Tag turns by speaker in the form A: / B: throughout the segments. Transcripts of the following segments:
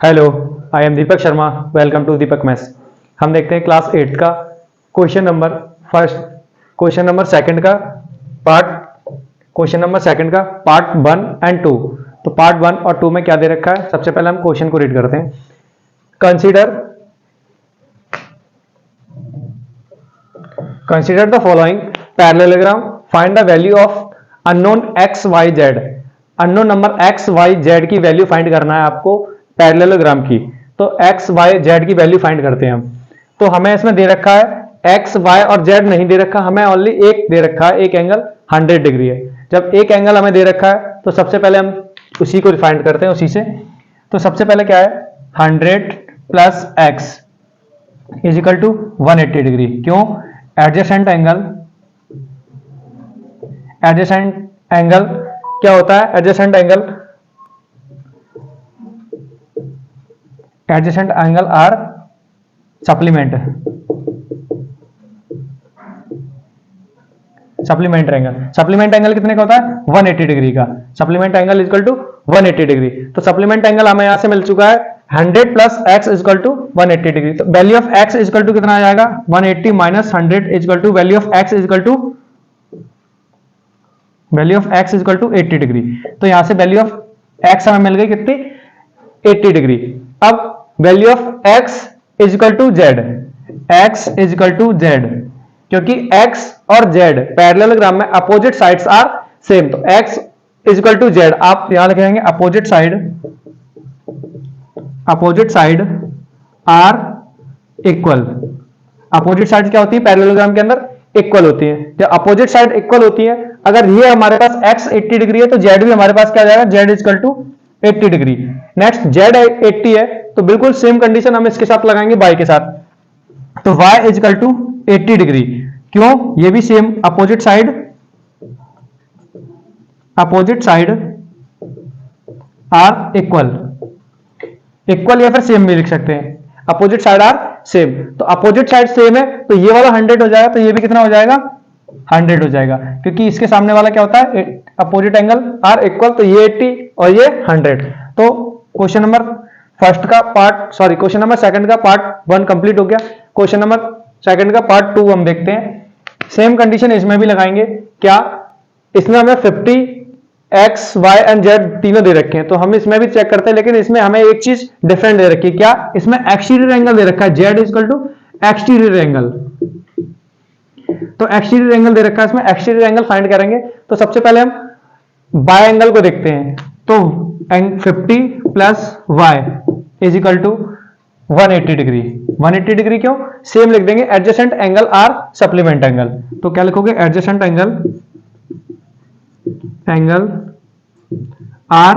A: Hello, I am Deepak Sharma. Welcome to Deepak maths. हम देखते हैं क्लास 8 का क्वेश्चन नंबर सेकंड का पार्ट 1 एंड 2। तो पार्ट 1 और 2 में क्या दे रखा है, सबसे पहले हम क्वेश्चन को रीड करते हैं। Consider the following parallelogram, find the value of unknown x y z. Unknown number x y z की वैल्यू फाइंड करना है आपको पैरेललोग्राम की। तो एक्स वाई जेड की वैल्यू फाइंड करते हैं हम। तो हमें इसमें दे रखा है एक्स वाई और जेड नहीं दे रखा, हमें ओनली एक दे रखा है, एक एंगल 100 डिग्री है। जब एक एंगल हमें दे रखा है तो सबसे पहले हम उसी को फाइंड करते हैं उसी से। तो सबसे पहले क्या है, 100 plus x is equal to 180 degree. क्यों? एडजेसेंट एंगल क्या होता है? Adjacent angle are supplement angle कितने का होता है? 180 डिग्री का। Supplement angle equal to 180 degree. तो सप्लीमेंट एंगल हमें यहां से मिल चुका है 100 plus x equal to 180 degree. तो value of x equal to कितना आ जाएगा? 180 minus 100 equal to value of x equal to 80 degree. तो यहां से वैल्यू ऑफ एक्स हमें मिल गई कितनी? 80 डिग्री। अब value of x equal to z, क्योंकि एक्स और जेड पैरेललोग्राम में अपोजिट साइड्स आर सेम। तो एक्स इक्वल टू जेड आप यहां लिखेंगे opposite side are equal. Opposite side क्या होती है पैरेललोग्राम के अंदर? इक्वल होती है। जब अपोजिट साइड इक्वल होती है, अगर ये हमारे पास x 80 डिग्री है तो z भी हमारे पास क्या जाएगा? z equal to 80 degree. Next z 80 है तो बिल्कुल सेम कंडीशन हम इसके साथ लगाएंगे y के साथ। तो y इक्वल टू 80 डिग्री। क्यों? ये भी same opposite side are equal या फिर सेम भी लिख सकते हैं। अपोजिट साइड आर सेम, तो अपोजिट साइड सेम है तो ये वाला 100 हो जाएगा, तो ये भी कितना हो जाएगा? 100 हो जाएगा, क्योंकि इसके सामने वाला क्या होता है? Opposite angle are equal. तो ये 80 और ये 100। तो क्वेश्चन नंबर सेकंड का पार्ट 1 कंप्लीट हो गया। क्वेश्चन नंबर सेकंड का पार्ट 2 हम देखते हैं। सेम कंडीशन इसमें भी लगाएंगे। क्या? इसमें हमें 50 एक्स वाई एंड जेड तीनों दे रखे हैं, तो हम इसमें भी चेक करते हैं, लेकिन इसमें हमें एक चीज डिफरेंट दे रखी है। क्या? इसमें एक्सटीरियर एंगल दे रखा है, z equal to exterior angle. तो एक्सटीरियर एंगल दे रखा है, इसमें एक्सटीरियर एंगल फाइंड करेंगे। तो सबसे पहले हम बाय एंगल को देखते हैं। तो 50 plus y is equal to 180 degree. 180 degree क्यों? सेम लिख देंगे, adjacent angle are supplement angle. तो क्या लिखोगे? Adjacent angle are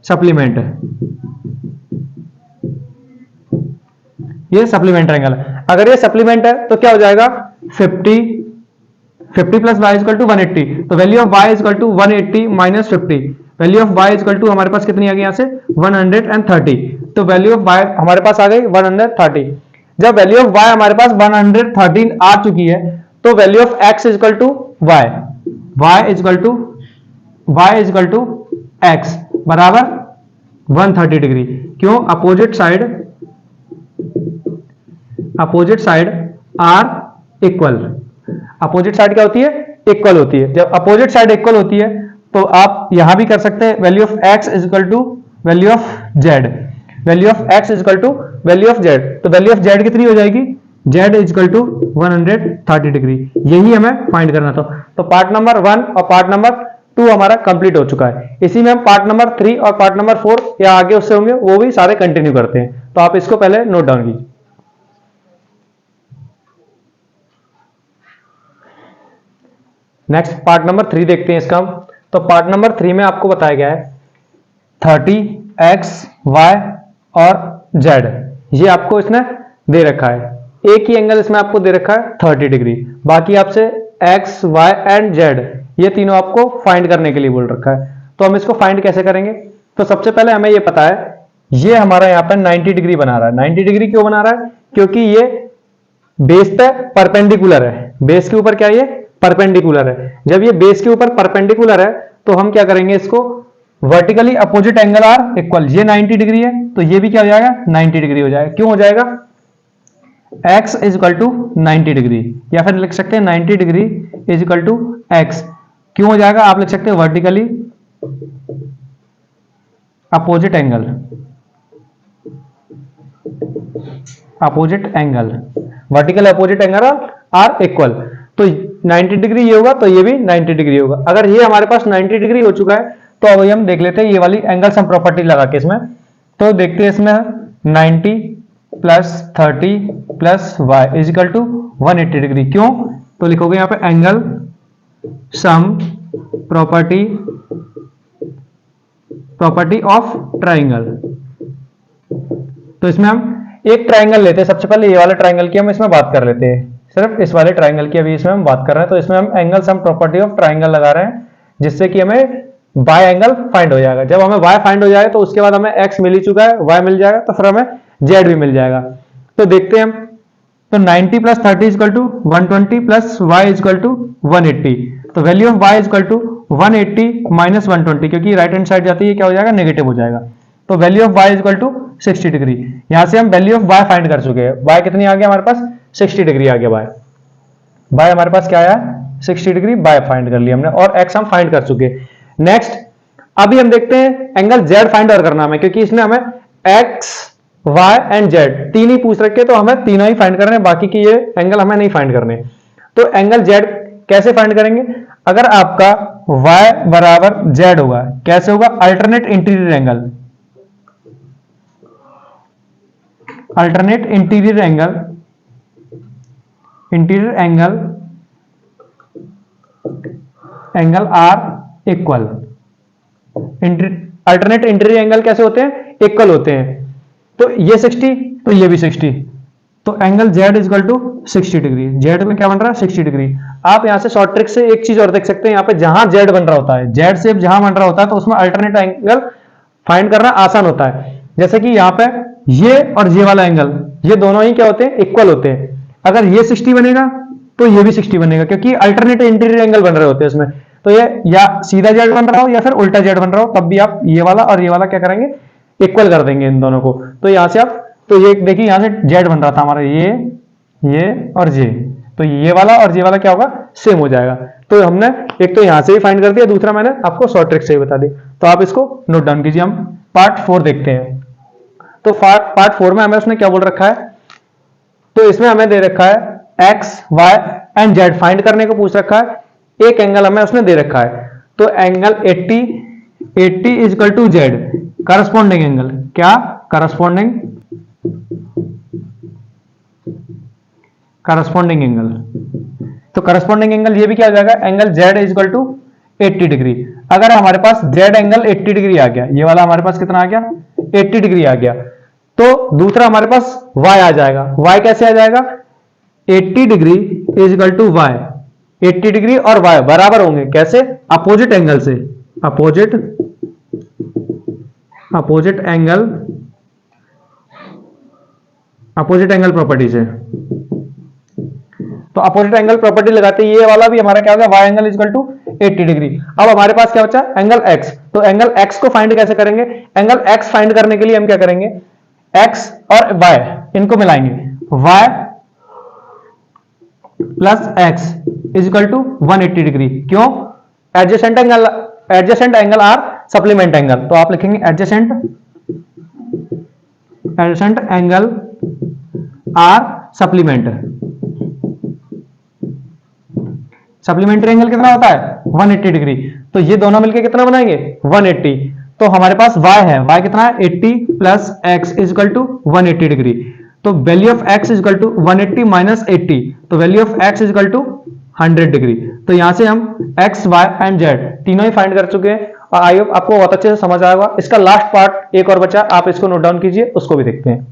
A: supplement. ये सप्लीमेंट एंगल है। अगर ये सप्लीमेंट है तो क्या हो जाएगा? 50 प्लस वाई इक्वल टू 180। तो value of y equal to 180 minus 50। Value of y equal to हमारे पास कितनी आ गई? यहां से 130। तो वैल्यू ऑफ वाई हमारे पास आ गई 130। जब वैल्यू ऑफ वाई हमारे पास 113 आ चुकी है तो value of x equal to y equal to x बराबर 130 डिग्री। क्यों? Opposite side are equal. Opposite side क्या होती है? इक्वल होती है। जब अपोजिट साइड इक्वल होती है तो आप यहां भी कर सकते हैं value of x equal to value of z. Value of x equal to value of z. तो वैल्यू ऑफ जेड कितनी हो जाएगी? Z equal to 130 degree. यही हमें फाइंड करना था। तो पार्ट नंबर 1 और पार्ट नंबर 2 हमारा कंप्लीट हो चुका है। इसी में हम पार्ट नंबर 3 और पार्ट नंबर 4 या आगे उससे होंगे वो भी सारे कंटिन्यू करते हैं। तो आप इसको पहले नोट डाउन कीजिए। नेक्स्ट पार्ट नंबर 3 देखते हैं इसका। तो पार्ट नंबर 3 में आपको बताया गया है 30 एक्स वाई और जेड, ये आपको इसने दे रखा है। एक ही एंगल इसमें आपको दे रखा है 30 डिग्री। बाकी आपसे एक्स वाई एंड जेड ये तीनों आपको फाइंड करने के लिए बोल रखा है। तो हम इसको फाइंड कैसे करेंगे? तो सबसे पहले हमें ये पता है ये हमारा यहाँ पर 90 डिग्री बना रहा है। 90 डिग्री क्यों बना रहा है? क्योंकि ये बेस पे परपेंडिकुलर है। बेस के ऊपर क्या? ये परपेंडिकुलर है। जब ये बेस के ऊपर परपेंडिकुलर है तो हम क्या करेंगे? इसको vertically opposite angle are equal, ये 90 डिग्री है तो ये भी क्या हो जाएगा 90 डिग्री हो जाएगा। क्यों हो जाएगा, x is equal to 90 degree, या फिर लिख सकते हैं 90 degree is equal to x। क्यों हो जाएगा, आप लिख सकते हैं vertically opposite angle, opposite angle, vertical opposite angle are equal, तो 90 डिग्री ये होगा तो ये भी 90 डिग्री होगा। अगर ये हमारे पास 90 डिग्री हो चुका है तो अब हम देख लेते हैं ये वाली एंगल सम प्रॉपर्टी लगा के इसमें, तो देखते हैं इसमें 90 plus 30 plus y is equal to 180 degree. क्यों, तो लिखोगे यहां पे angle sum property of triangle. तो इसमें हम एक ट्राइंगल लेते हैं, सबसे पहले ये वाले ट्राइंगल की हम इसमें बात कर लेते हैं, सिर्फ इस वाले ट्राइंगल की अभी इसमें हम बात कर रहे हैं। तो इसमें हम angle sum property of triangle लगा रहे हैं, जिससे कि हमें बाय एंगल फाइंड हो जाएगा। जब हमें y फाइंड हो जाएगा तो उसके बाद हमें x मिल ही चुका है, y मिल जाएगा, तो फिर हमें z भी मिल जाएगा। तो देखते हैं हम, तो 90 plus 30 is equal to 120 plus y is equal to 180, तो value of y is equal to 180 minus 120, क्योंकि राइट हैंड साइड जाती है क्या हो जाएगा नेगेटिव हो जाएगा। तो value of y is equal to 60 degree, यहां से हम वैल्यू ऑफ y फाइंड कर चुके हैं। y कितनी आ गया हमारे पास 60 डिग्री आ गया, y हमारे पास क्या आया 60 डिग्री, y फाइंड कर लिया हमने, और x हम फाइंड कर चुके। नेक्स्ट अभी हम देखते हैं एंगल z फाइंड और करना हमें, क्योंकि इसमें हमें x y एंड z तीन ही पूछ रखे, तो हमें तीनों ही फाइंड करने, बाकी की ये एंगल हमें नहीं फाइंड करने। तो एंगल z कैसे फाइंड करेंगे, अगर आपका y बराबर z होगा, कैसे होगा, alternate interior angle, alternate interior angle, interior angle, angle are equal, alternate interior angle कैसे होते हैं, इक्वल होते हैं। तो ये 60 तो ये भी 60, तो angle z is equal to 60 degree, z में क्या बन रहा है 60 डिग्री। आप यहां से शॉर्ट ट्रिक से एक चीज और देख सकते हैं, यहां पे जहां z बन रहा होता है, z शेप जहां बन रहा होता है, तो उसमें अल्टरनेट एंगल फाइंड करना आसान होता है। जैसे कि यहाँ पे ये और ये वाला एंगल, ये दोनों ही क्या होते हैं, इक्वल होते हैं। अगर ये 60 बनेगा तो ये भी 60 बनेगा, क्योंकि अल्टरनेट इंटीरियर एंगल बन रहे होते हैं इसमें। तो ये या सीधा जेड बन रहा हो या फिर उल्टा जेड बन रहा हो, तब भी आप ये वाला और ये वाला क्या करेंगे, इक्वल कर देंगे इन दोनों को। तो यहां से आप, तो ये देखिए यहां से जेड बन रहा था हमारा, ये और ये, तो ये वाला और ये वाला क्या होगा, सेम हो जाएगा। तो हमने एक तो यहां से ही फाइंड कर दिया, दूसरा मैंने आपको शॉर्ट ट्रिक से ही बता दी। तो आप इसको नोट डाउन कीजिए। हम पार्ट 4 देखते हैं। तो पार्ट 4 में हमें उसने क्या बोल रखा है, तो इसमें हमें दे रखा है x y and z find करने को पूछ रखा है। एक एंगल हमें उसने दे रखा है, तो angle 80 is equal to z, corresponding angle, क्या करस्पॉन्डिंग एंगल। तो करस्पॉन्डिंग एंगल ये भी क्या हो जाएगा, angle z is equal to 80 degree. अगर हमारे पास जेड एंगल 80 डिग्री आ गया, ये वाला हमारे पास कितना आ गया 80 डिग्री आ गया, तो दूसरा हमारे पास y आ जाएगा। y कैसे आ जाएगा, 80 degree is equal to y, 80 degree और y बराबर होंगे, कैसे, अपोजिट एंगल से, अपोजिट एंगल प्रॉपर्टी से। तो अपोजिट एंगल प्रॉपर्टी लगाते ही ये वाला भी हमारा क्या होगा, y angle is equal to 80 degree. अब हमारे पास क्या बचा, एंगल x। तो एंगल x को फाइंड कैसे करेंगे, एंगल x फाइंड करने के लिए हम क्या करेंगे, x और y इनको मिलाएंगे, y plus x is equal to 180 degree. क्यों, adjacent angle are supplement angle, तो आप लिखेंगे adjacent angle are supplementary angle कितना होता है 180 डिग्री। तो ये दोनों मिलके कितना बनाएंगे 180। तो हमारे पास y है, y कितना है 80 plus x is equal to 180 degree. तो value of x is equal to 180 minus 80, तो value of x is equal to 100 degree. तो यहां से हम x, y एंड z तीनों ही फाइंड कर चुके हैं, और आई होप आपको बहुत अच्छे से समझ आएगा। इसका लास्ट पार्ट एक और बचा, आप इसको नोट डाउन कीजिए, उसको भी देखते हैं।